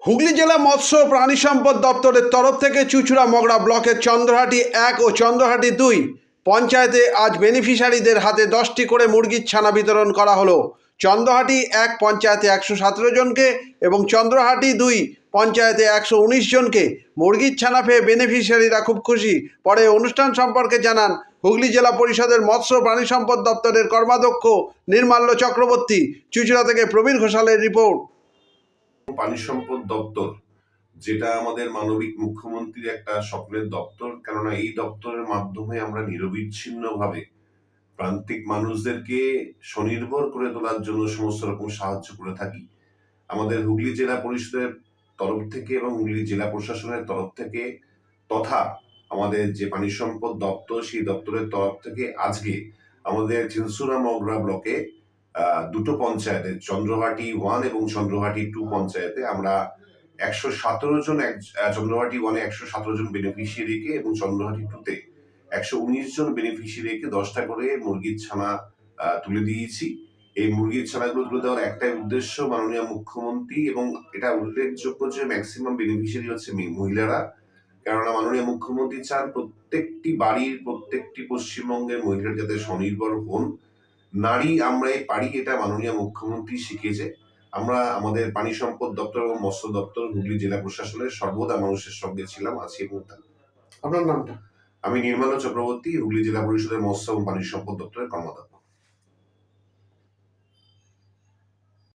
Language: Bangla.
হুগলি জেলা মৎস্য ও প্রাণী সম্পদ দপ্তরের তরফ থেকে চুঁচুড়া মগরা ব্লকের চন্দ্রহাটি ১ ও চন্দ্রহাটি ২ পঞ্চায়েতে আজ বেনিফিশিয়ারিদের হাতে 10টি করে মুরগির ছানা বিতরণ করা হলো। চন্দ্রহাটি ১ পঞ্চায়েতে ১১৭ জনকে এবং চন্দ্রহাটি ২ পঞ্চায়েতে ১১৯ জনকে মুরগির ছানা পেয়ে বেনিফিশিয়ারিরা খুব খুশি। পরে অনুষ্ঠান সম্পর্কে জানান হুগলি জেলা পরিষদের মৎস্য ও প্রাণী সম্পদ দপ্তরের কর্মাধ্যক্ষ নির্মাল্য চক্রবর্তী। চুঁচুড়া থেকে প্রবীণ ঘোষালের রিপোর্ট। পানি সম্পদ দপ্তর, যেটা আমাদের মানবিক মুখ্যমন্ত্রীর একটা স্বপ্নের দপ্তর, কেননা এই দপ্তরের মাধ্যমে আমরা নিরবিচ্ছিন্নভাবে প্রান্তিক মানুষদেরকে স্বনির্ভর করে তোলার জন্য সমস্ত রকম সাহায্য করে থাকি। আমাদের হুগলি জেলা পরিষদের তরফ থেকে এবং হুগলি জেলা প্রশাসনের তরফ থেকে তথা আমাদের যে পানি সম্পদ দপ্তর, সেই দপ্তরের তরফ থেকে আজকে আমাদের চিনসুরা মগরা ব্লকে দুটো পঞ্চায়েতে, চন্দ্রহাটি 1 এবং চন্দ্রহাটি 2 পঞ্চায়েতে আমরা ১১৭ জন, চন্দ্রহাটি 1-এ ১১৭ জন বেনিফিশিয়ারিকে এবং চন্দ্রহাটি 2-তে ১১৯ জন বেনিফিশিয়ারিকে 10টা করে মুরগির ছানা তুলে দিয়েছি। এই মুরগির ছানাগুলো তুলে দেওয়ার একটাই উদ্দেশ্য, মাননীয় মুখ্যমন্ত্রী, এবং এটা উল্লেখযোগ্য যে ম্যাক্সিমাম বেনিফিশিয়ারি হচ্ছে মহিলারা, কেননা মাননীয় মুখ্যমন্ত্রী চান প্রত্যেকটি বাড়ির, প্রত্যেকটি পশ্চিমবঙ্গের মহিলারা যাতে স্বনির্ভর হন। নারী আমরাই পারি, এটা মাননীয় মুখ্যমন্ত্রী শিখিয়েছে। আমরা আমাদের পানি সম্পদ দপ্তর এবং মৎস্য দপ্তর, হুগলি জেলা প্রশাসনের সর্বদা মানুষের সঙ্গে ছিলাম, আছি এবং থাকবো। আপনার নামটা? আমি নির্মাল্য চক্রবর্তী, হুগলি জেলা পরিষদের মৎস্য এবং পানি সম্পদ দপ্তরের কর্মকর্তা।